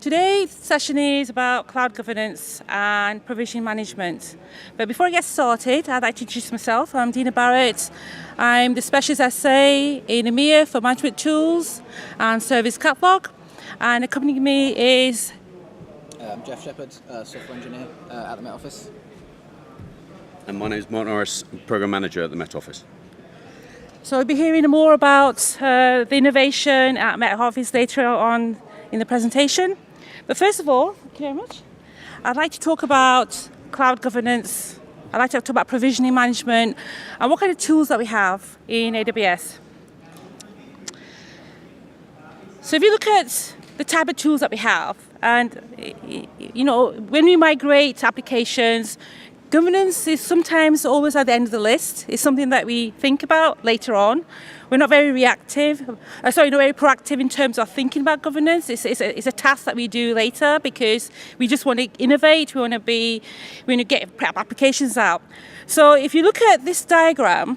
today's session is about cloud governance and provision management. But before I get started, I'd like to introduce myself. I'm Dina Barrett. I'm the Specialist SA in EMEA for management tools and service catalog. And accompanying me is... I'm Jeff Shepherd, software engineer at the Met Office. And my name is Mark Norris, Program Manager at the Met Office. So we'll be hearing more about the innovation at Met Office later on in the presentation. But first of all, thank you very much. I'd like to talk about cloud governance. I'd like to talk about provisioning management and what kind of tools that we have in AWS. So if you look at the type of tools that we have, and when we migrate applications, governance is sometimes always at the end of the list. It's something that we think about later on. We're not very not very proactive in terms of thinking about governance. It's a task that we do later because we just want to innovate. We want to get applications out. So if you look at this diagram,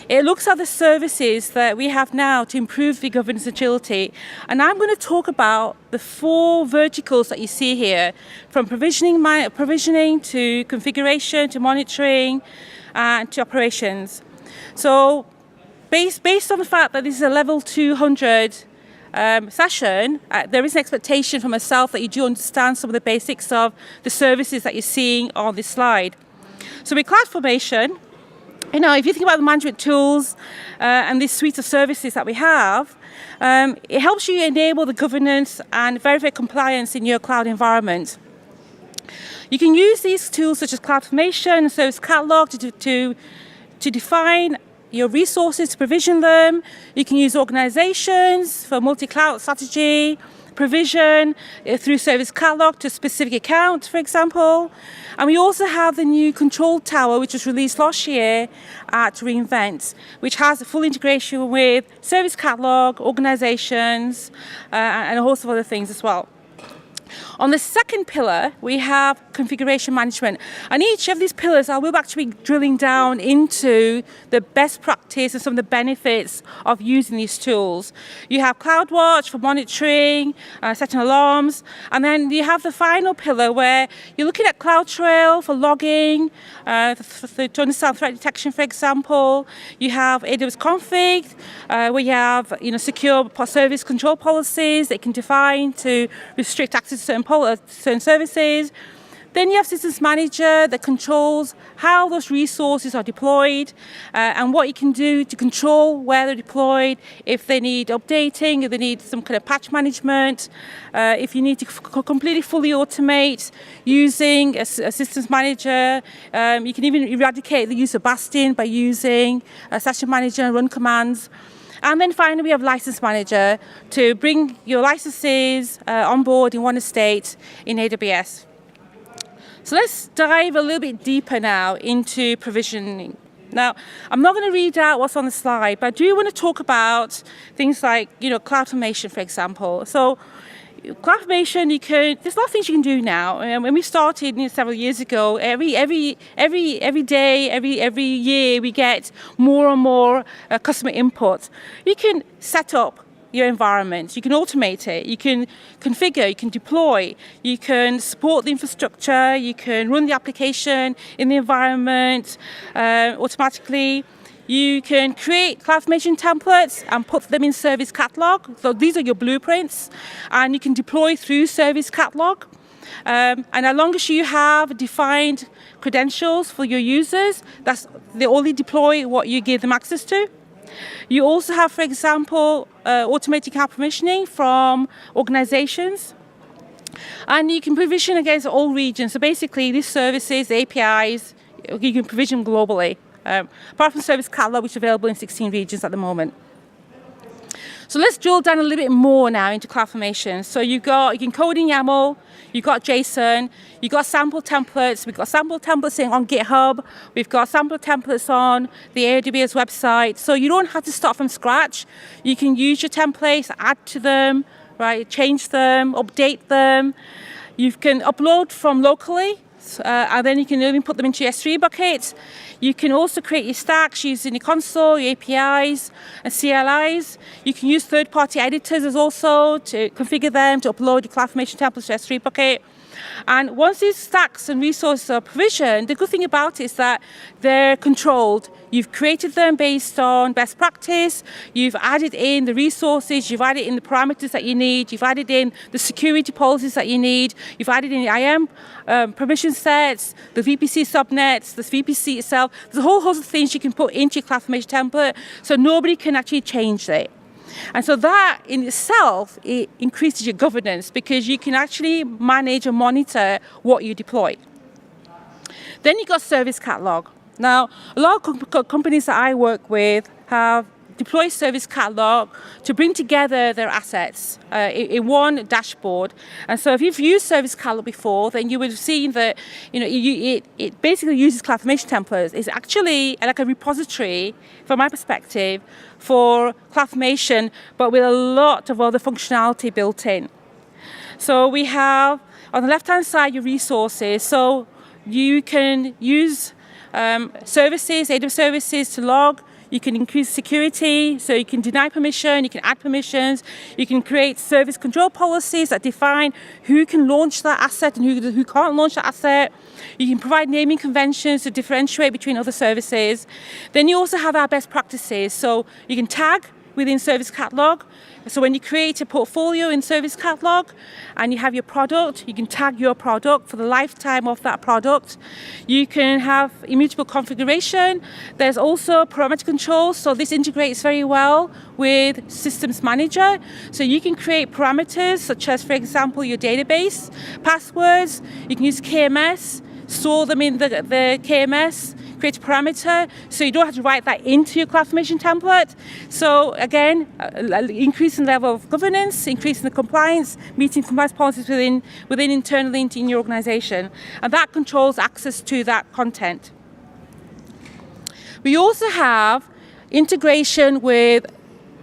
it looks at the services that we have now to improve the governance agility. And I'm going to talk about the 4 verticals that you see here, from provisioning to configuration, to monitoring, and to operations. So based on the fact that this is a level 200 session, there is an expectation from myself that you do understand some of the basics of the services that you're seeing on this slide. So with CloudFormation, if you think about the management tools and this suite of services that we have, it helps you enable the governance and verify compliance in your cloud environment. You can use these tools such as CloudFormation and Service Catalog to define your resources, to provision them. You can use organizations for multi-cloud strategy, provision through Service Catalog to a specific account, for example. And we also have the new Control Tower, which was released last year at re:Invent, which has a full integration with Service Catalog, organizations, and a host of other things as well. On the second pillar, we have configuration management. And each of these pillars, I will actually be drilling down into the best practice and some of the benefits of using these tools. You have CloudWatch for monitoring, setting alarms. And then you have the final pillar where you're looking at CloudTrail for logging, to understand threat detection, for example. You have AWS config, where you have secure service control policies that can define to restrict access to certain services. Then you have Systems Manager that controls how those resources are deployed and what you can do to control where they're deployed, if they need updating, if they need some kind of patch management, if you need to completely fully automate using a Systems Manager. You can even eradicate the use of Bastion by using a Session Manager and run commands. And then finally, we have License Manager to bring your licenses on board in one estate in AWS. So let's dive a little bit deeper now into provisioning. Now, I'm not going to read out what's on the slide, but I do want to talk about things like, CloudFormation, for example. So CloudFormation, there's a lot of things you can do now. When we started several years ago, every day, every year, we get more and more customer input. You can set up your environment, you can automate it, you can configure, you can deploy, you can support the infrastructure, you can run the application in the environment automatically. You can create CloudFormation templates and put them in Service Catalog. So these are your blueprints, and you can deploy through Service Catalog. And as long as you have defined credentials for your users, they only deploy what you give them access to. You also have, for example, automatic account permissioning from organizations. And you can provision against all regions. So basically, these services, the APIs, you can provision globally. Apart from Service Catalog, which is available in 16 regions at the moment. So let's drill down a little bit more now into CloudFormation. So you can code in YAML, you've got JSON, you've got sample templates. We've got sample templates on GitHub, we've got sample templates on the AWS website. So you don't have to start from scratch. You can use your templates, add to them, right? Change them, update them. You can upload from locally. and then you can even put them into your S3 bucket. You can also create your stacks using your console, your APIs, and CLIs. You can use third-party editors as also to configure them, to upload your CloudFormation templates to S3 bucket. And once these stacks and resources are provisioned, the good thing about it is that they're controlled. You've created them based on best practice, you've added in the resources, you've added in the parameters that you need, you've added in the security policies that you need, you've added in the IAM permission sets, the VPC subnets, the VPC itself. There's a whole host of things you can put into your CloudFormation template, so nobody can actually change it. And so that in itself, it increases your governance because you can actually manage and monitor what you deploy. Then you've got service catalog. Now, a lot of companies that I work with have deployed service catalog to bring together their assets in one dashboard. And so if you've used service catalog before, then you would have seen that it basically uses CloudFormation templates. It's actually like a repository, from my perspective, for CloudFormation, but with a lot of other functionality built in. So we have, on the left-hand side, your resources. So you can use services, AWS services to log. You can increase security, so you can deny permission, you can add permissions, you can create service control policies that define who can launch that asset and who can't launch that asset. You can provide naming conventions to differentiate between other services. Then you also have our best practices, so you can tag within Service Catalog. So when you create a portfolio in Service Catalog and you have your product, you can tag your product for the lifetime of that product. You can have immutable configuration. There's also parameter control, so this integrates very well with Systems Manager. So you can create parameters such as, for example, your database, passwords. You can use KMS, store them in the KMS, create a parameter, so you don't have to write that into your CloudFormation template. So again, increasing the level of governance, increasing the compliance, meeting compliance policies within internally in your organization. And that controls access to that content. We also have integration with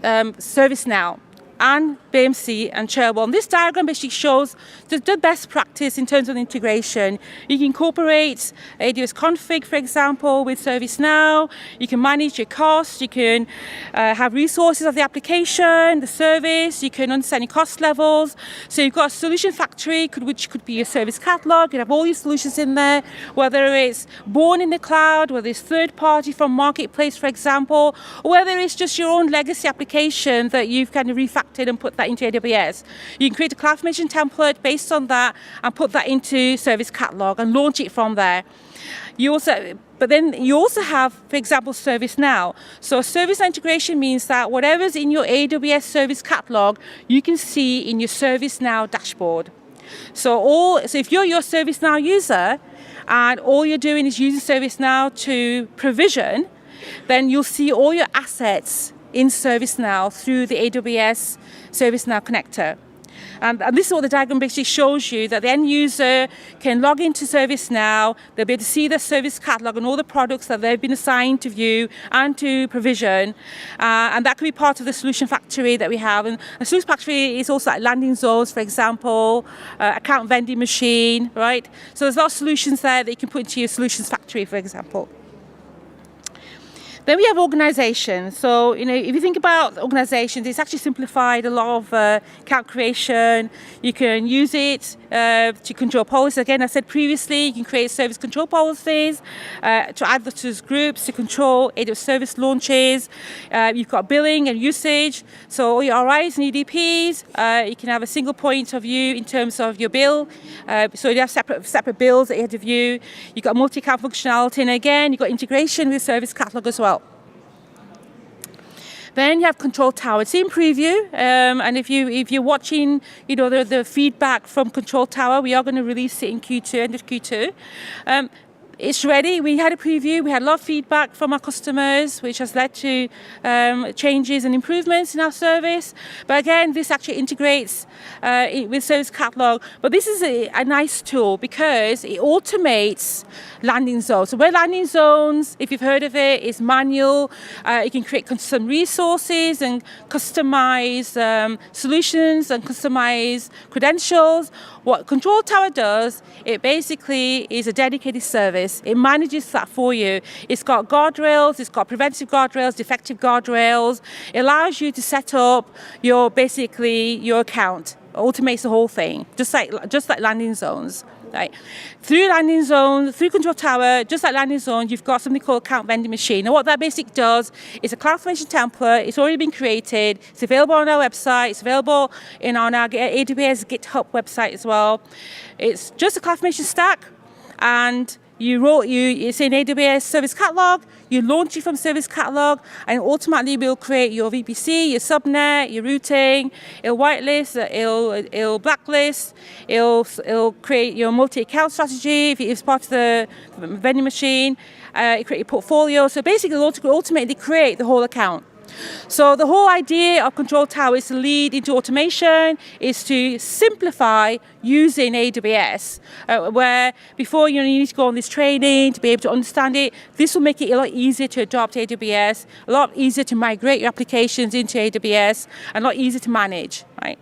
ServiceNow and BMC and Cherwell. And this diagram basically shows the best practice in terms of integration. You can incorporate AWS config, for example, with ServiceNow. You can manage your costs. You can have resources of the application, the service. You can understand your cost levels. So you've got a solution factory, which could be your service catalog. You have all your solutions in there, whether it's born in the cloud, whether it's third party from marketplace, for example, or whether it's just your own legacy application that you've kind of refactored and put that into AWS. You can create a CloudFormation template based on that and put that into Service Catalog and launch it from there. But then you also have, for example, ServiceNow. So ServiceNow integration means that whatever's in your AWS Service Catalog, you can see in your ServiceNow dashboard. So if you're your ServiceNow user and all you're doing is using ServiceNow to provision, then you'll see all your assets in ServiceNow through the AWS ServiceNow connector. And this is what the diagram basically shows you, that the end user can log into ServiceNow, they'll be able to see the service catalog and all the products that they've been assigned to view and to provision. And that can be part of the solution factory that we have. And a solution factory is also like landing zones, for example, account vending machine, right? So there's a lot of solutions there that you can put into your solutions factory, for example. Then we have organizations. So, if you think about organizations, it's actually simplified a lot of account creation. You can use it to control policies. Again, I said previously, you can create service control policies to add those groups to control AWS service launches. You've got billing and usage. So all your RIs and EDPs, you can have a single point of view in terms of your bill. So you have separate bills that you have to view. You've got multi-account functionality. And again, you've got integration with Service Catalog as well. Then you have Control Tower. It's in preview, and if you're watching, the feedback from Control Tower, we are going to release it in Q2, end of Q2. It's ready. We had a preview. We had a lot of feedback from our customers, which has led to changes and improvements in our service. But again, this actually integrates with Service Catalog. But this is a nice tool because it automates landing zones. So where landing zones, if you've heard of it, is manual. You can create custom resources and customize solutions and customize credentials. What Control Tower does, it basically is a dedicated service. It manages that for you. It's got guardrails, it's got preventive guardrails, defective guardrails. It allows you to set up your account. It automates the whole thing, just like landing zones. Right. Through landing zone, through Control Tower, just like landing zone, you've got something called Account Vending Machine. And what that basically does is a CloudFormation template. It's already been created. It's available on our website. It's available on our AWS GitHub website as well. It's just a CloudFormation stack, and it's in AWS Service Catalog. You launch it from Service Catalog, and ultimately will create your VPC, your subnet, your routing. It'll whitelist, it'll blacklist, it'll create your multi-account strategy if it's part of the vending machine. It create your portfolio. So basically, it'll ultimately create the whole account. So the whole idea of Control Tower is to lead into automation, is to simplify using AWS, where before you need to go on this training to be able to understand it. This will make it a lot easier to adopt AWS, a lot easier to migrate your applications into AWS, and a lot easier to manage, right?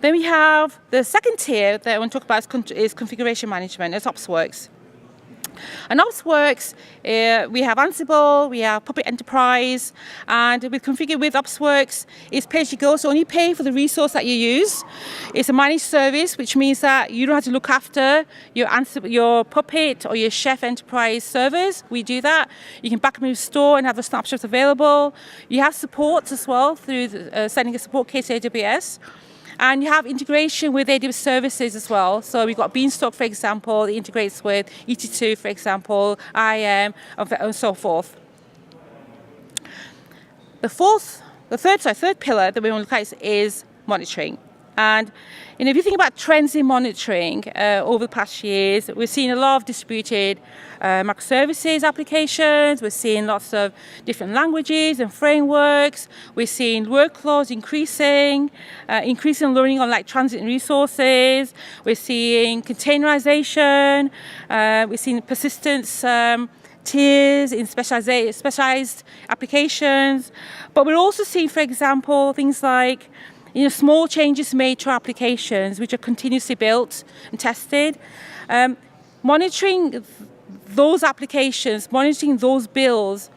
Then we have the second tier that I want to talk about is configuration management, as OpsWorks. And OpsWorks, we have Ansible, we have Puppet Enterprise, and with OpsWorks, it's pay-as-you-go, so only pay for the resource that you use. It's a managed service, which means that you don't have to look after your Puppet or your Chef Enterprise servers. We do that. You can back up and restore and have the snapshots available. You have support as well through sending a support case to AWS. And you have integration with AWS services as well. So we've got Beanstalk, for example, that integrates with ET2, for example, IAM, and so forth. The third pillar that we want to look at is monitoring. And if you think about trends in monitoring over the past years, we've seen a lot of distributed microservices applications. We're seeing lots of different languages and frameworks. We're seeing workloads increasing learning on like transit resources. We're seeing containerization. We're seeing persistence tiers in specialized applications. But we're also seeing, for example, things like small changes made to our applications, which are continuously built and tested. Monitoring those applications, monitoring those builds,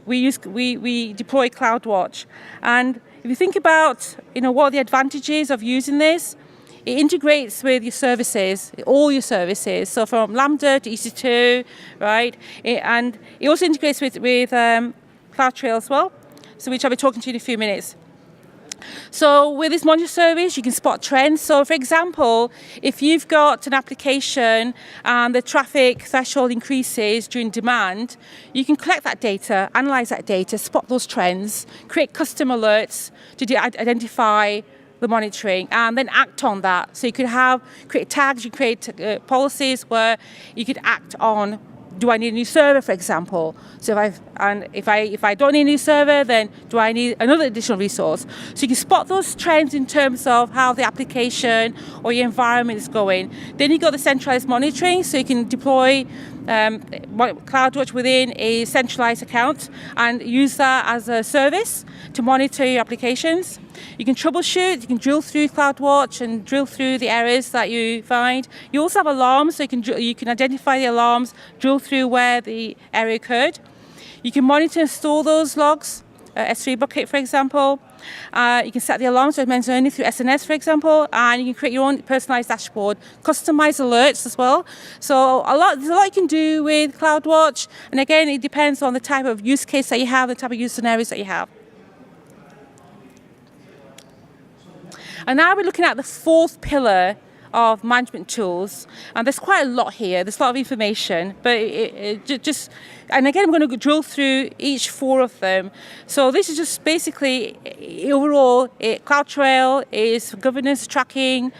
we deploy CloudWatch. And if you think about what are the advantages of using this, it integrates with your services, all your services. So from Lambda to EC2, right? And it also integrates with CloudTrail as well, so which I'll be talking to you in a few minutes. So with this monitor service, you can spot trends. So for example, if you've got an application and the traffic threshold increases during demand, you can collect that data, analyze that data, spot those trends, create custom alerts to identify the monitoring, and then act on that. So you could create tags, you create policies where you could act on, do I need a new server, for example? So if I don't need a new server, then do I need another additional resource? So you can spot those trends in terms of how the application or your environment is going. Then you've got the centralized monitoring, so you can deploy CloudWatch within a centralized account and use that as a service to monitor your applications. You can troubleshoot, you can drill through CloudWatch and drill through the errors that you find. You also have alarms, so you can identify the alarms, drill through where the error occurred. You can monitor and store those logs, S3 bucket, for example. You can set the alarms, so I mentioned only through SNS, for example, and you can create your own personalized dashboard, customize alerts as well. So there's a lot you can do with CloudWatch, and again, it depends on the type of use case that you have, the type of use scenarios that you have. And now we're looking at the fourth pillar of management tools, and there's quite a lot here. There's a lot of information, but and again, I'm going to drill through each four of them. So this is just basically overall, CloudTrail is for governance, tracking,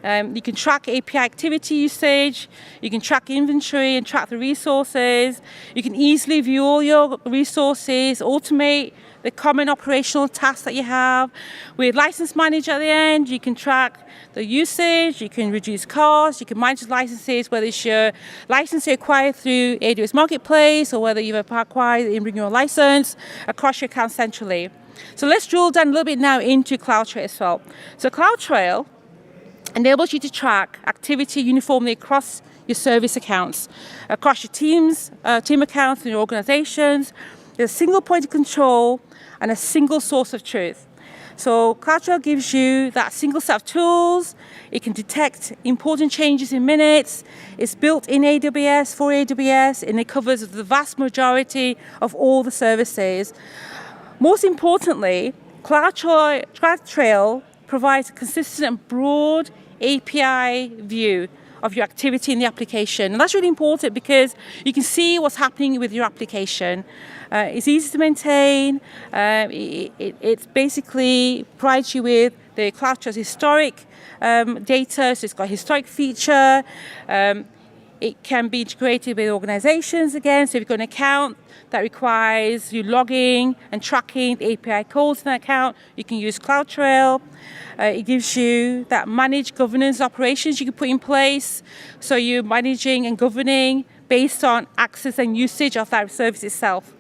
You can track API activity usage, you can track inventory and track the resources, you can easily view all your resources, automate the common operational tasks that you have. With License Manager at the end, you can track the usage, you can reduce costs, you can manage licenses, whether it's your license you acquired through AWS Marketplace or whether you've acquired in bringing your license across your account centrally. So let's drill down a little bit now into CloudTrail as well. So CloudTrail enables you to track activity uniformly across your service accounts, across your teams, team accounts in your organizations. There's a single point of control and a single source of truth. So CloudTrail gives you that single set of tools. It can detect important changes in minutes. It's built in AWS for AWS, and it covers the vast majority of all the services. Most importantly, CloudTrail provides a consistent and broad API view of your activity in the application. And that's really important because you can see what's happening with your application. It's easy to maintain. It basically provides you with the CloudTrail's historic data, so it's got a historic feature. It can be integrated with organizations again, so if you've got an account that requires you logging and tracking the API calls in that account, you can use CloudTrail. It gives you that managed governance operations you can put in place, so you're managing and governing based on access and usage of that service itself.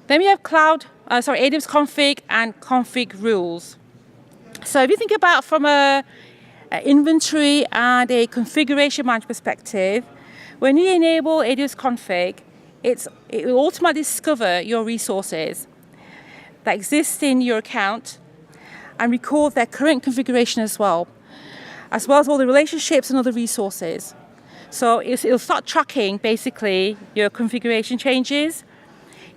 Then we have AWS config and config rules. So if you think about from an inventory and a configuration management perspective, when you enable AWS config, it will automatically discover your resources that exist in your account and record their current configuration as well as all the relationships and other resources. So it'll start tracking basically your configuration changes.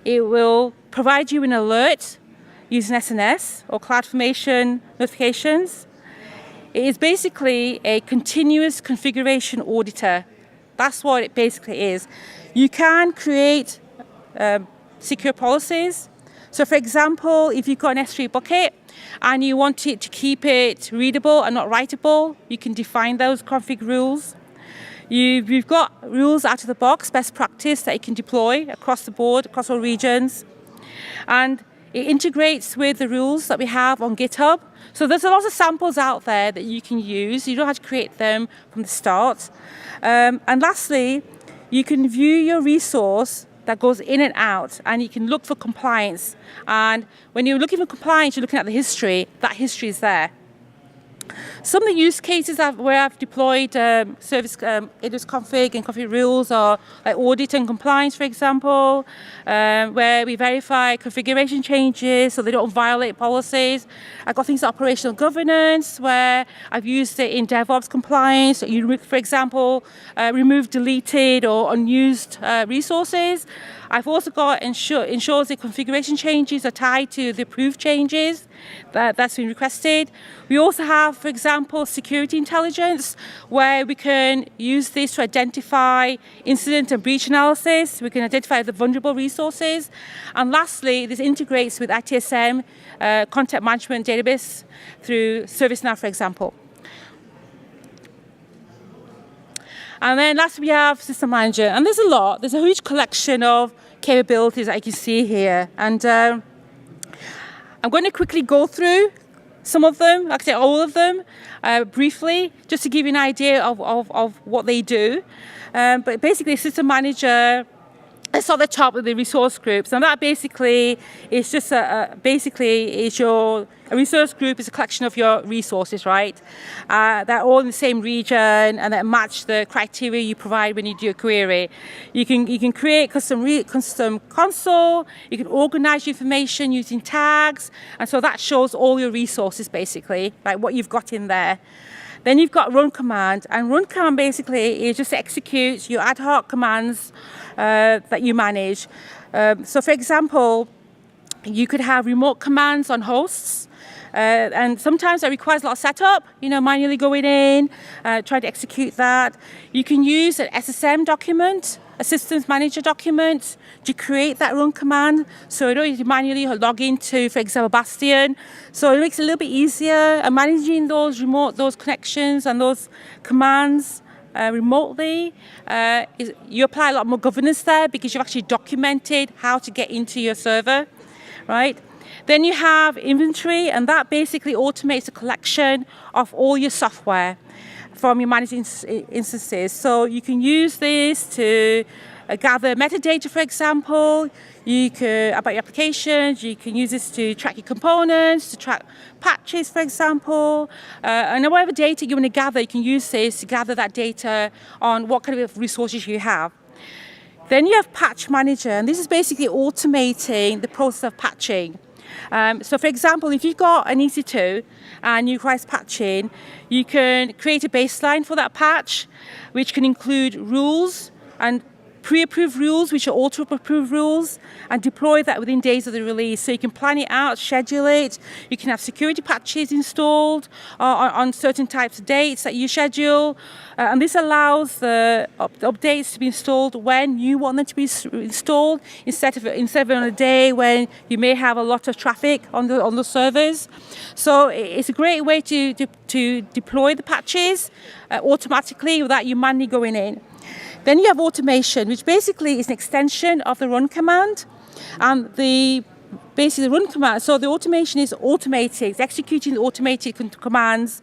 It will provide you an alert using SNS or CloudFormation notifications. It is basically a continuous configuration auditor. That's what it basically is. You can create secure policies. So for example, if you've got an S3 bucket and you want it to keep it readable and not writable, you can define those config rules. You've got rules out of the box, best practice that you can deploy across the board, across all regions. And it integrates with the rules that we have on GitHub. So there's a lot of samples out there that you can use. You don't have to create them from the start. And lastly, you can view your resource that goes in and out, and you can look for compliance. And when you're looking for compliance, you're looking at the history. That history is there. Some of the use cases where I've deployed service AWS config and config rules are like audit and compliance, for example, where we verify configuration changes so they don't violate policies. I've got things like operational governance, where I've used it in DevOps compliance. For example, remove deleted or unused resources. I've also got ensures the configuration changes are tied to the approved changes that's been requested. We also have, for example, security intelligence, where we can use this to identify incident and breach analysis. We can identify the vulnerable resources. And lastly, this integrates with ITSM, content management database through ServiceNow, for example. And then last we have System Manager. And there's a lot. There's a huge collection of capabilities that you can see here. And I'm going to quickly go through some of them, like I say all of them, briefly, just to give you an idea of what they do. But basically, System Manager, let's start at the top with the resource groups. And that basically is just a resource group is a collection of your resources, right? They're all in the same region and that match the criteria you provide when you do a query. You can create custom console. You can organize your information using tags, and so that shows all your resources basically, like what you've got in there. Then you've got run command, and run command basically is just executes your ad hoc commands that you manage. So for example, you could have remote commands on hosts, And sometimes that requires a lot of setup, manually going in, trying to execute that. You can use an SSM document, a systems manager document, to create that run command. So you don't need to manually log into, for example, Bastion. So it makes it a little bit easier. And managing those connections and those commands remotely, you apply a lot more governance there because you've actually documented how to get into your server, right? Then you have inventory, and that basically automates a collection of all your software from your managed instances. So you can use this to gather metadata, for example, about your applications. You can use this to track your components, to track patches, for example. And whatever data you want to gather, you can use this to gather that data on what kind of resources you have. Then you have Patch Manager, and this is basically automating the process of patching. So for example, if you've got an EC2 and you require patching, you can create a baseline for that patch, which can include rules and pre-approved rules, which are auto-approved rules, and deploy that within days of the release. So you can plan it out, schedule it. You can have security patches installed on certain types of dates that you schedule. And this allows the updates to be installed when you want them to be installed, instead of on a day when you may have a lot of traffic on the servers. So it's a great way to deploy the patches automatically without you manually going in. Then you have automation, which basically is an extension of the run command. And basically the run command, so the automation is automated, it's executing the automated commands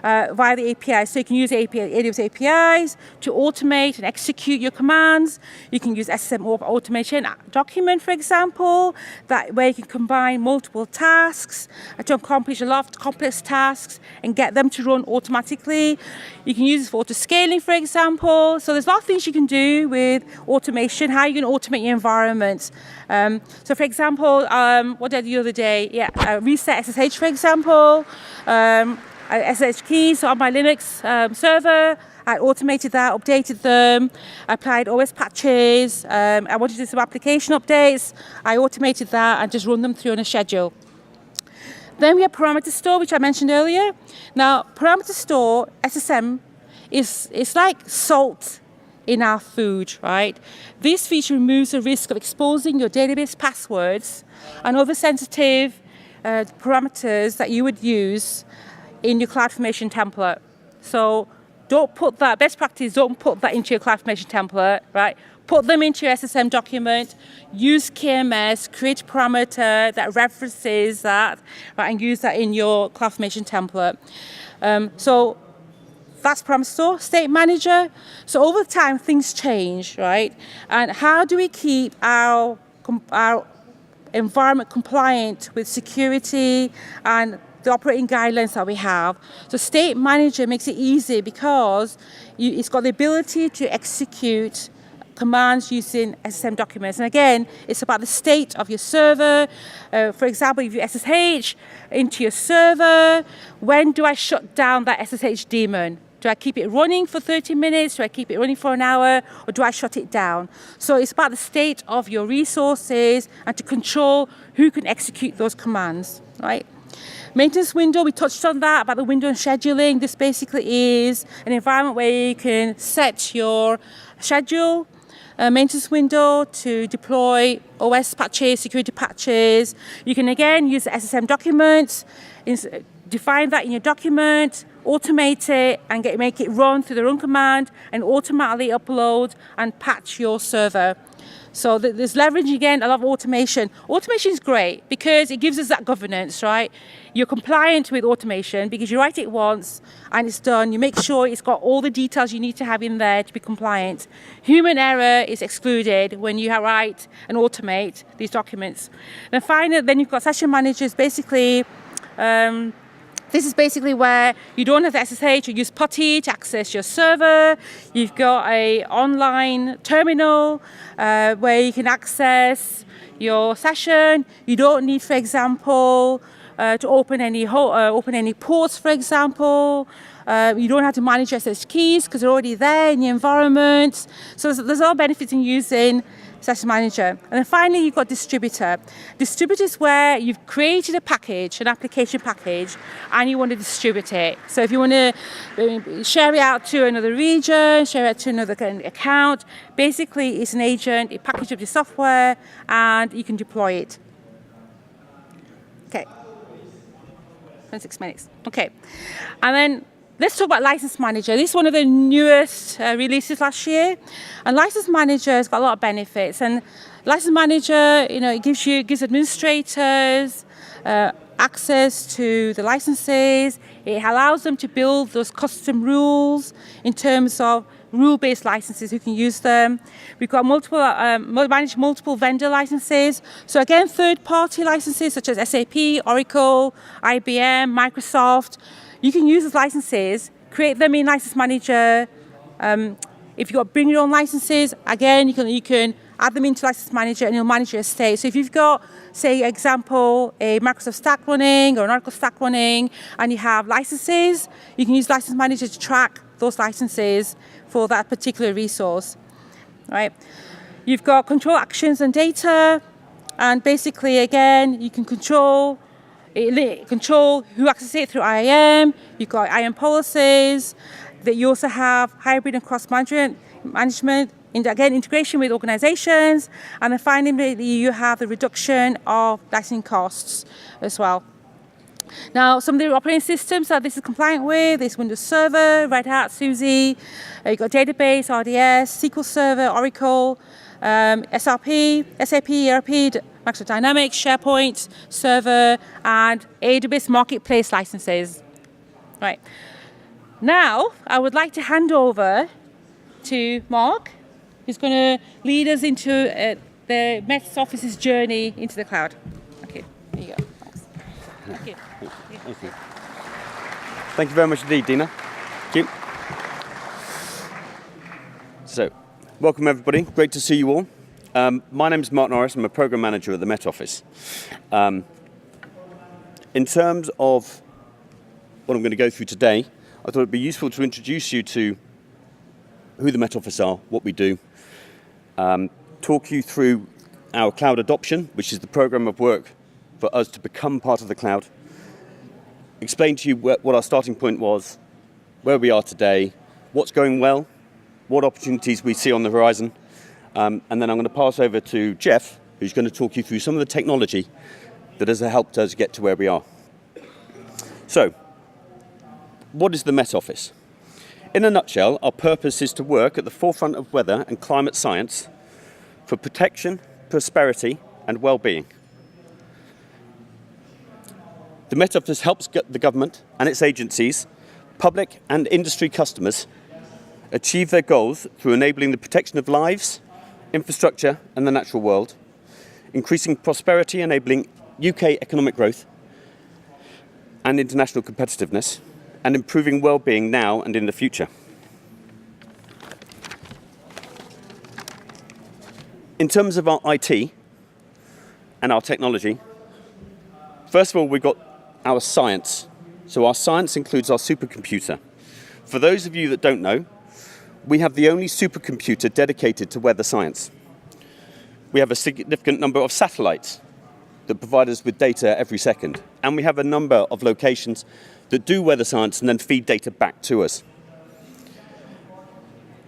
via the API. So you can use AWS APIs to automate and execute your commands. You can use SSM automation document, for example, where you can combine multiple tasks to accomplish a lot of complex tasks and get them to run automatically. You can use it for auto-scaling, for example. So there's a lot of things you can do with automation. How are you going to automate your environment? So for example, what did I do the other day? Reset SSH, for example. SSH keys on my Linux server. I automated that, updated them, applied OS patches. I wanted to do some application updates. I automated that and just run them through on a schedule. Then we have parameter store, which I mentioned earlier. Now, parameter store, SSM, is like salt in our food, right? This feature removes the risk of exposing your database passwords and other sensitive parameters that you would use in your CloudFormation template. So don't put that, best practice, don't put that into your CloudFormation template, right? Put them into your SSM document, use KMS, create a parameter that references that, right, and use that in your CloudFormation template. So that's parameter store, state manager. So over time, things change, right? And how do we keep our environment compliant with security and the operating guidelines that we have? So state manager makes it easy because it's got the ability to execute commands using SSM documents. And again, it's about the state of your server. For example, if you SSH into your server, when do I shut down that SSH daemon? Do I keep it running for 30 minutes? Do I keep it running for an hour? Or do I shut it down? So it's about the state of your resources and to control who can execute those commands, right? Maintenance window, we touched on that, about the window and scheduling. This basically is an environment where you can set your schedule, maintenance window to deploy OS patches, security patches. You can again use the SSM documents, define that in your document, automate it, and make it run through the run command and automatically upload and patch your server. So there's leveraging, again, a lot of automation. Automation is great because it gives us that governance, right? You're compliant with automation because you write it once and it's done. You make sure it's got all the details you need to have in there to be compliant. Human error is excluded when you write and automate these documents. And finally, then you've got session managers. Basically, this is basically where you don't have the SSH, you use PuTTY to access your server. You've got an online terminal where you can access your session. You don't need, for example, to open any ports, for example. You don't have to manage SSH keys because they're already there in the environment. So there's all benefits in using license manager. And then finally, you've got distributor. Distributor is where you've created a package, an application package, and you want to distribute it. So if you want to share it out to another region, share it out to another account, basically it's an agent, it packages up your software, and you can deploy it. Okay. 26 minutes. Okay. And then let's talk about License Manager. This is one of the newest releases last year. And License Manager has got a lot of benefits. And License Manager, it gives administrators access to the licenses. It allows them to build those custom rules in terms of rule-based licenses who can use them. We've got manage multiple vendor licenses. So again, third-party licenses such as SAP, Oracle, IBM, Microsoft. You can use those licenses, create them in License Manager. If you've got bring your own licenses, again, you can add them into License Manager and you'll manage your estate. So if you've got, say, example, a Microsoft stack running or an Oracle stack running, and you have licenses, you can use License Manager to track those licenses for that particular resource, right? You've got control actions and data, and basically, again, you can control who accesses it through IAM. You've got IAM policies. That you also have hybrid and cross management, again, integration with organizations. And then finally, you have the reduction of licensing costs as well. Now, some of the operating systems that this is compliant with is Windows Server, Red Hat, SUSE. You've got database, RDS, SQL Server, Oracle, SAP, ERP, Microsoft Dynamics, SharePoint, Server, and AWS Marketplace licenses. Right. Now, I would like to hand over to Mark, who's going to lead us into the Met Office's journey into the cloud. Okay, there you go. Thanks. Thank you. Thank you. Thank you very much indeed, Dina. Thank you. So, welcome everybody. Great to see you all. My name is Mark Norris. I'm a program manager at the Met Office. In terms of what I'm going to go through today, I thought it'd be useful to introduce you to who the Met Office are, what we do, talk you through our cloud adoption, which is the program of work for us to become part of the cloud, explain to you what our starting point was, where we are today, what's going well, what opportunities we see on the horizon, and then I'm going to pass over to Jeff, who's going to talk you through some of the technology that has helped us get to where we are. So, what is the Met Office? In a nutshell, our purpose is to work at the forefront of weather and climate science for protection, prosperity, and well-being. The Met Office helps the government and its agencies, public and industry customers, achieve their goals through enabling the protection of lives, infrastructure, and the natural world, increasing prosperity, enabling UK economic growth and international competitiveness, and improving well-being now and in the future. In terms of our IT and our technology, first of all, we've got our science. So our science includes our supercomputer. For those of you that don't know, we have the only supercomputer dedicated to weather science. We have a significant number of satellites that provide us with data every second. And we have a number of locations that do weather science and then feed data back to us.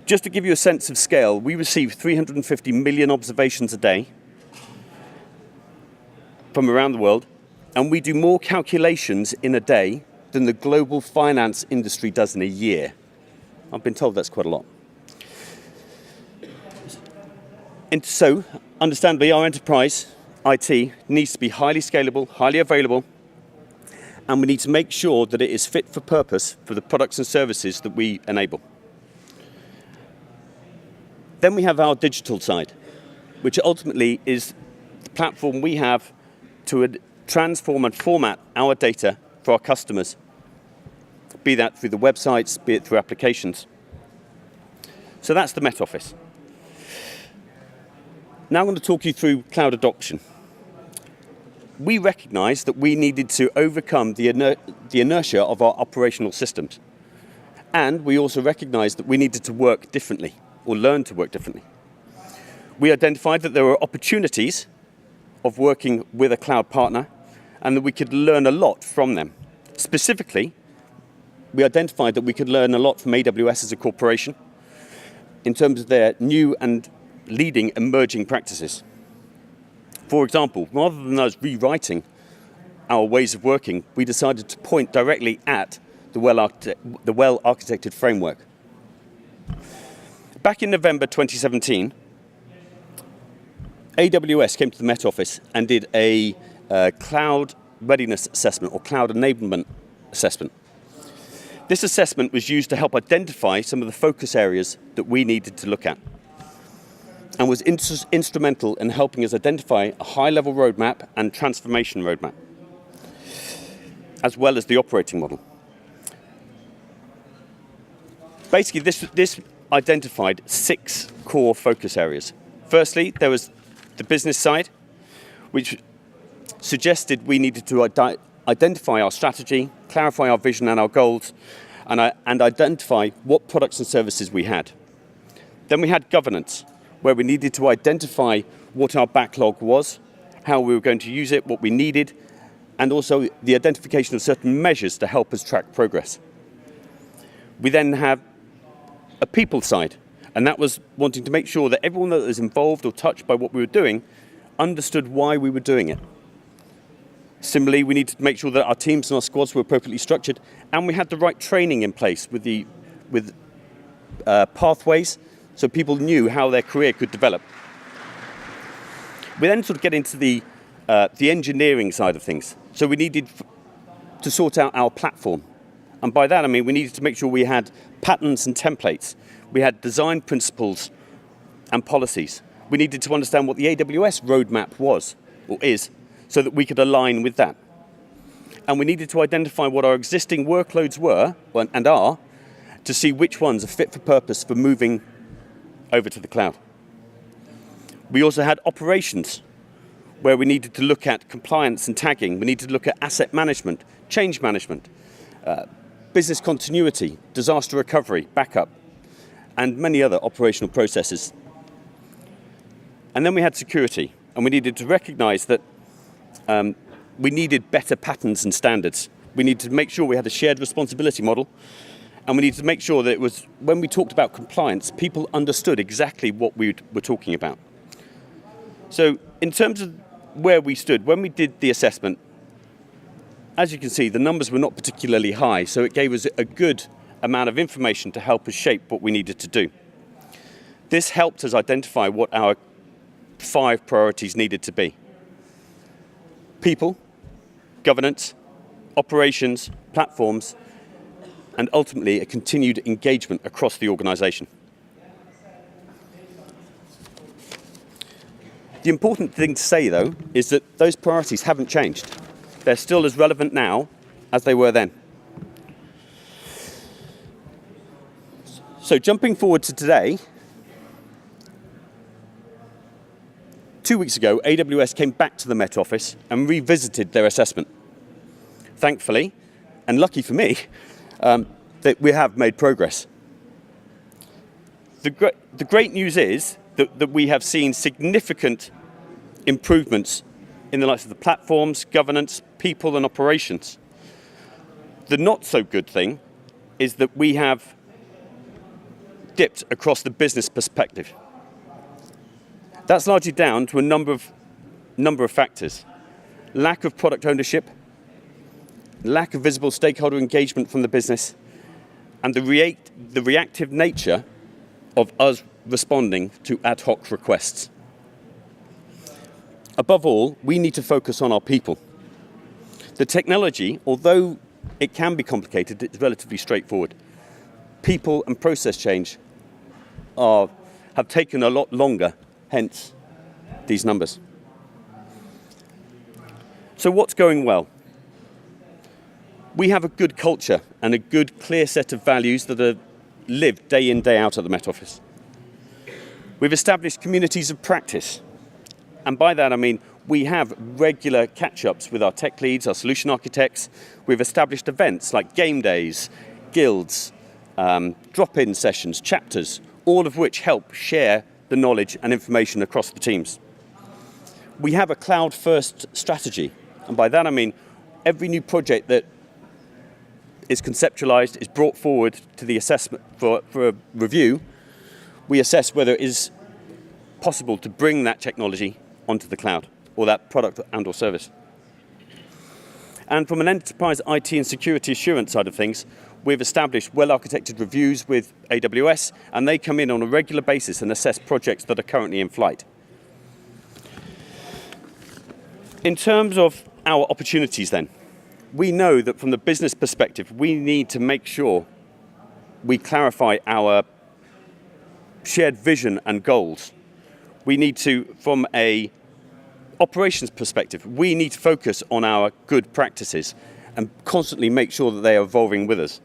Just to give you a sense of scale, we receive 350 million observations a day from around the world, and we do more calculations in a day than the global finance industry does in a year. I've been told that's quite a lot. And so, understandably, our enterprise IT needs to be highly scalable, highly available, and we need to make sure that it is fit for purpose for the products and services that we enable. Then we have our digital side, which ultimately is the platform we have to transform and format our data for our customers, be that through the websites, be it through applications. So that's the Met Office. Now I'm going to talk you through cloud adoption. We recognized that we needed to overcome the inertia of our operational systems. And we also recognized that we needed to work differently, or learn to work differently. We identified that there were opportunities of working with a cloud partner and that we could learn a lot from them. Specifically, we identified that we could learn a lot from AWS as a corporation in terms of their new and leading emerging practices. For example, rather than us rewriting our ways of working, we decided to point directly at the well-architected framework. Back in November 2017, AWS came to the Met Office and did a cloud readiness assessment or cloud enablement assessment. This assessment was used to help identify some of the focus areas that we needed to look at and was instrumental in helping us identify a high-level roadmap and transformation roadmap, as well as the operating model. Basically, this identified 6 core focus areas. Firstly, there was the business side, which suggested we needed to identify our strategy, clarify our vision and our goals, and identify what products and services we had. Then we had governance, where we needed to identify what our backlog was, how we were going to use it, what we needed, and also the identification of certain measures to help us track progress. We then have a people side, and that was wanting to make sure that everyone that was involved or touched by what we were doing understood why we were doing it. Similarly, we needed to make sure that our teams and our squads were appropriately structured, and we had the right training in place with pathways, so people knew how their career could develop. We then sort of get into the engineering side of things. So we needed to sort out our platform. And by that, I mean we needed to make sure we had patterns and templates. We had design principles and policies. We needed to understand what the AWS roadmap was, or is, so that we could align with that. And we needed to identify what our existing workloads were, and are, to see which ones are fit for purpose for moving over to the cloud. We also had operations, where we needed to look at compliance and tagging. We needed to look at asset management, change management, business continuity, disaster recovery, backup, and many other operational processes. And then we had security, and we needed to recognize that we needed better patterns and standards. We needed to make sure we had a shared responsibility model, and we needed to make sure that it was, when we talked about compliance, people understood exactly what we were talking about. So in terms of where we stood, when we did the assessment, as you can see, the numbers were not particularly high, so it gave us a good amount of information to help us shape what we needed to do. This helped us identify what our 5 priorities needed to be: people, governance, operations, platforms, and ultimately a continued engagement across the organization. The important thing to say, though, is that those priorities haven't changed. They're still as relevant now as they were then. So jumping forward to today, 2 weeks ago, AWS came back to the Met Office and revisited their assessment. Thankfully, and lucky for me, that we have made progress. The great news is that we have seen significant improvements in the likes of the platforms, governance, people, and operations. The not so good thing is that we have dipped across the business perspective. That's largely down to a number of factors: lack of product ownership, lack of visible stakeholder engagement from the business, and the reactive nature of us responding to ad hoc requests. Above all, we need to focus on our people. The technology, although it can be complicated, it's relatively straightforward. People and process change have taken a lot longer, hence these numbers. So what's going well? We have a good culture and a good, clear set of values that are lived day in, day out at the Met Office. We've established communities of practice. And by that, I mean, we have regular catch-ups with our tech leads, our solution architects. We've established events like game days, guilds, drop-in sessions, chapters, all of which help share the knowledge and information across the teams. We have a cloud-first strategy, and by that I mean every new project that is conceptualized, is brought forward to the assessment for a review. We assess whether it is possible to bring that technology onto the cloud, or that product and or service. And from an enterprise IT and security assurance side of things, we've established well-architected reviews with AWS, and they come in on a regular basis and assess projects that are currently in flight. In terms of our opportunities then, we know that from the business perspective, we need to make sure we clarify our shared vision and goals. We need to, from a operations perspective, we need to focus on our good practices and constantly make sure that they are evolving with us.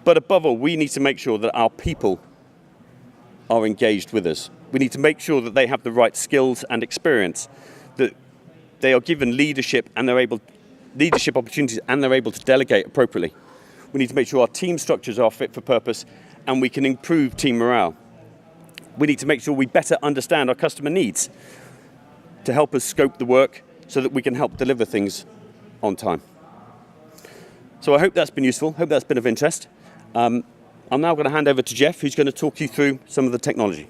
But above all, we need to make sure that our people are engaged with us. We need to make sure that they have the right skills and experience, that they are given leadership opportunities and they're able to delegate appropriately. We need to make sure our team structures are fit for purpose and we can improve team morale. We need to make sure we better understand our customer needs to help us scope the work so that we can help deliver things on time. So I hope that's been useful, hope that's been of interest. I'm now going to hand over to Jeff, who's going to talk you through some of the technology.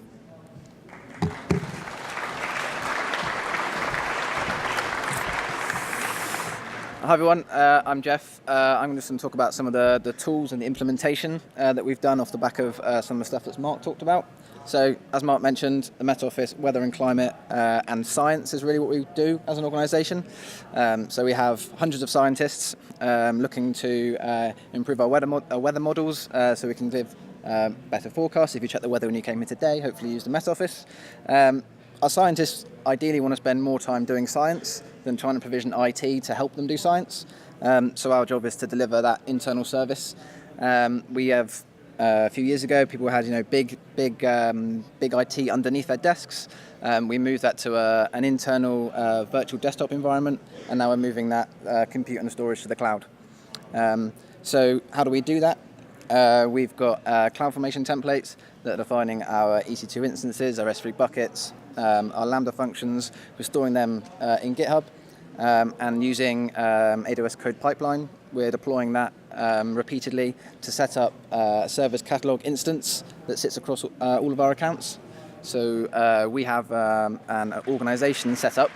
Hi everyone, I'm Jeff. I'm just going to talk about some of the tools and the implementation that we've done off the back of some of the stuff that Mark talked about. So, as Mark mentioned, the Met Office, weather and climate and science is really what we do as an organisation. So we have hundreds of scientists looking to improve our weather models so we can give better forecasts. If you check the weather when you came here today, hopefully use the Met Office. Our scientists ideally want to spend more time doing science than trying to provision IT to help them do science. So our job is to deliver that internal service. We have a few years ago, people had big IT underneath their desks. We moved that to an internal virtual desktop environment, and now we're moving that compute and storage to the cloud. So how do we do that? We've got CloudFormation templates that are defining our EC2 instances, our S3 buckets, our Lambda functions. We're storing them in GitHub, and using AWS Code Pipeline, we're deploying that repeatedly to set up a service catalog instance that sits across all of our accounts. So we have an organization set up,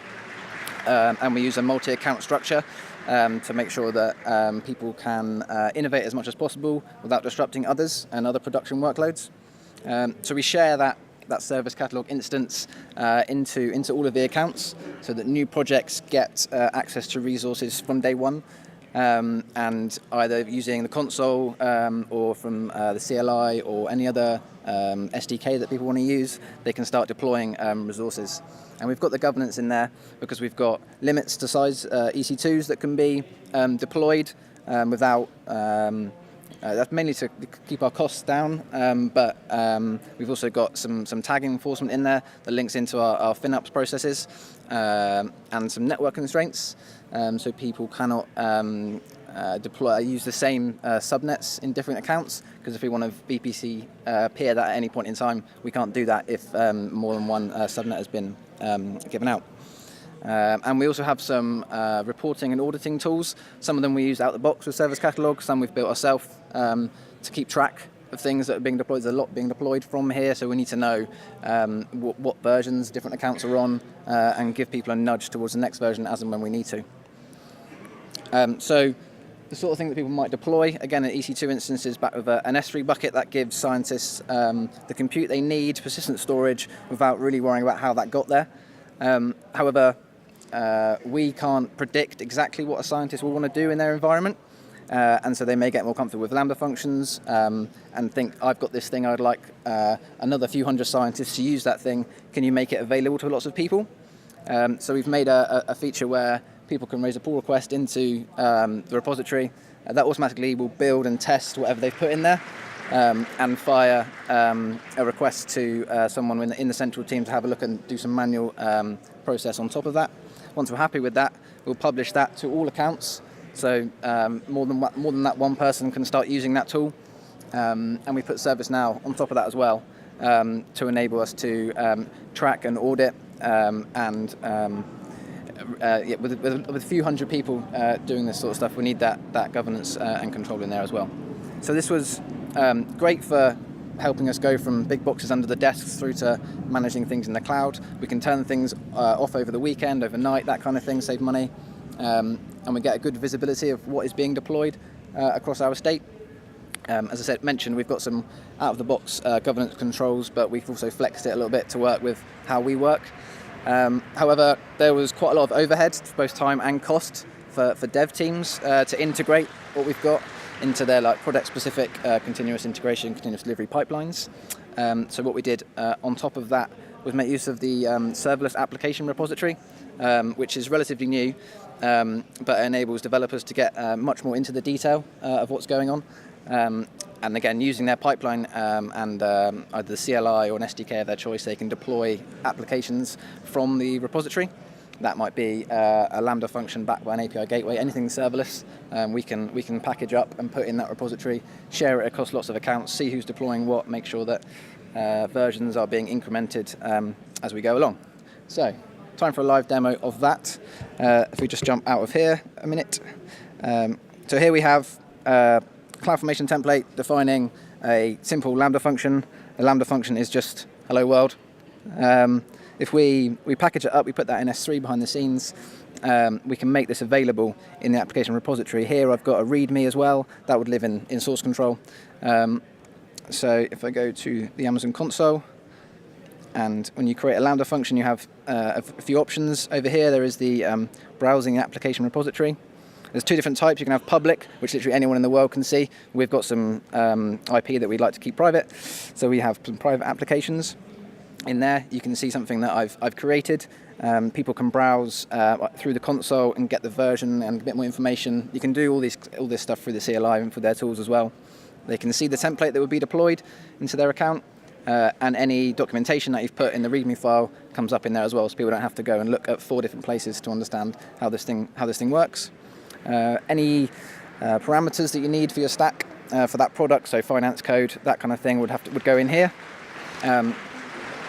and we use a multi-account structure to make sure that people can innovate as much as possible without disrupting others and other production workloads. So we share that service catalog instance into all of the accounts so that new projects get access to resources from day one, and either using the console or from the CLI or any other SDK that people want to use, they can start deploying resources. And we've got the governance in there because we've got limits to size EC2s that can be deployed without that's mainly to keep our costs down, but we've also got some tagging enforcement in there that links into our FinOps processes, and some network constraints, so people cannot use the same subnets in different accounts, because if we want to VPC peer that at any point in time, we can't do that if more than one subnet has been given out. And we also have some reporting and auditing tools. Some of them we use out the box with Service Catalog, some we've built ourselves to keep track of things that are being deployed. There's a lot being deployed from here, so we need to know what versions different accounts are on, and give people a nudge towards the next version as and when we need to. So the sort of thing that people might deploy, again, an EC2 instance is back with an S3 bucket that gives scientists the compute they need, persistent storage, without really worrying about how that got there. However, we can't predict exactly what a scientist will want to do in their environment, and so they may get more comfortable with Lambda functions and think, I've got this thing, I'd like another few hundred scientists to use that thing. Can you make it available to lots of people? So we've made a feature where people can raise a pull request into the repository. That automatically will build and test whatever they've put in there, and fire a request to someone in the central team to have a look and do some manual process on top of that. Once we're happy with that, we'll publish that to all accounts. So more than that one person can start using that tool. And we put ServiceNow on top of that as well. to enable us to track and audit with a few hundred people doing this sort of stuff, we need that governance and control in there as well. So this was great for helping us go from big boxes under the desks through to managing things in the cloud. We can turn things off over the weekend, overnight, that kind of thing, save money, and we get a good visibility of what is being deployed across our estate. As I mentioned, we've got some out-of-the-box governance controls, but we've also flexed it a little bit to work with how we work. However, there was quite a lot of overhead, both time and cost, for dev teams to integrate what we've got into their product-specific continuous integration, continuous delivery pipelines. So what we did on top of that was make use of the serverless application repository, which is relatively new, but enables developers to get much more into the detail of what's going on. And again, using their pipeline and either the CLI or an SDK of their choice, they can deploy applications from the repository. That might be a Lambda function backed by an API gateway, anything serverless. We can package up and put in that repository, share it across lots of accounts, see who's deploying what, make sure that versions are being incremented as we go along. So, time for a live demo of that. If we just jump out of here a minute. So here we have CloudFormation template defining a simple Lambda function. A Lambda function is just hello world. If we package it up, we put that in S3 behind the scenes, we can make this available in the application repository. Here I've got a README as well. That would live in source control. So if I go to the Amazon console, and when you create a Lambda function, you have a few options. Over here there is the browsing application repository. There's two different types. You can have public, which literally anyone in the world can see. We've got some IP that we'd like to keep private, so we have some private applications. In there, you can see something that I've created. People can browse through the console and get the version and a bit more information. You can do all this stuff through the CLI and for their tools as well. They can see the template that would be deployed into their account, and any documentation that you've put in the README file comes up in there as well, so people don't have to go and look at 4 different places to understand how this thing works. Any parameters that you need for your stack for that product, so finance code, that kind of thing would go in here.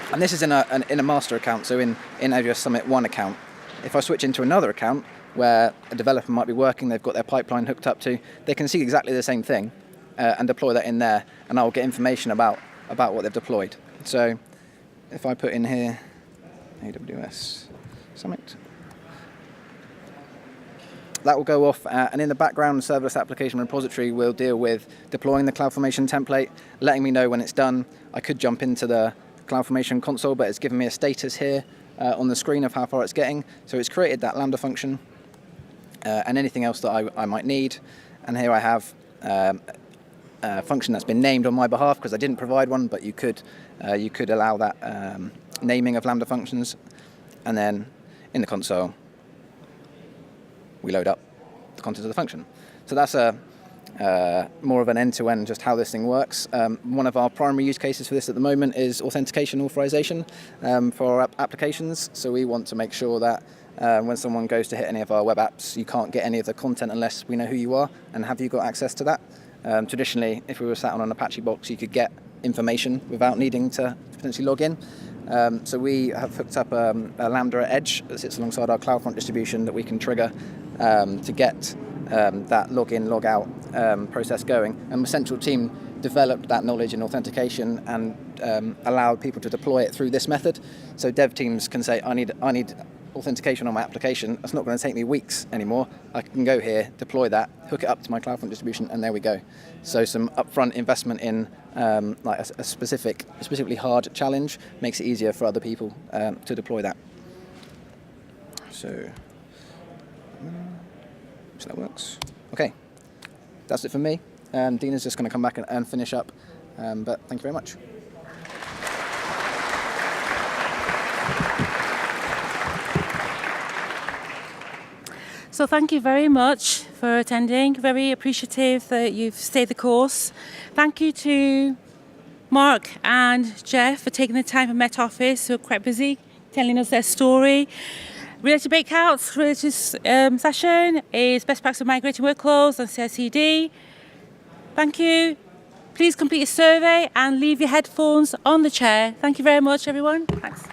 And this is in a master account, so in AWS Summit 1 account. If I switch into another account where a developer might be working, they've got their pipeline hooked up to, they can see exactly the same thing and deploy that in there, and I'll get information about what they've deployed. So if I put in here AWS Summit, that will go off, and in the background, the serverless application repository will deal with deploying the CloudFormation template, letting me know when it's done. I could jump into the CloudFormation console, but it's given me a status here on the screen of how far it's getting. So it's created that Lambda function and anything else that I might need. And here I have a function that's been named on my behalf because I didn't provide one, but you could allow that naming of Lambda functions. And then in the console, we load up the contents of the function. So that's more of an end-to-end, just how this thing works. One of our primary use cases for this at the moment is authentication authorization for our applications. So we want to make sure that when someone goes to hit any of our web apps, you can't get any of the content unless we know who you are and have you got access to that. Traditionally, if we were sat on an Apache box, you could get information without needing to potentially log in. So we have hooked up a Lambda Edge that sits alongside our CloudFront distribution that we can trigger to get that login, log out process going. And the central team developed that knowledge in authentication and allowed people to deploy it through this method. So dev teams can say, I need authentication on my application. That's not going to take me weeks anymore. I can go here, deploy that, hook it up to my CloudFront distribution, and there we go. So some upfront investment in like a specifically hard challenge makes it easier for other people to deploy that. So that works. Okay, that's it for me. Dina's just going to come back and finish up, but thank you very much. So thank you very much for attending. Very appreciative that you've stayed the course. Thank you to Mark and Jeff for taking the time from Met Office, who are quite busy, telling us their story. Related breakouts for this session is best practice of migrating workloads and CI/CD. Thank you. please complete a survey and leave your headphones on the chair. Thank you very much, everyone. Thanks.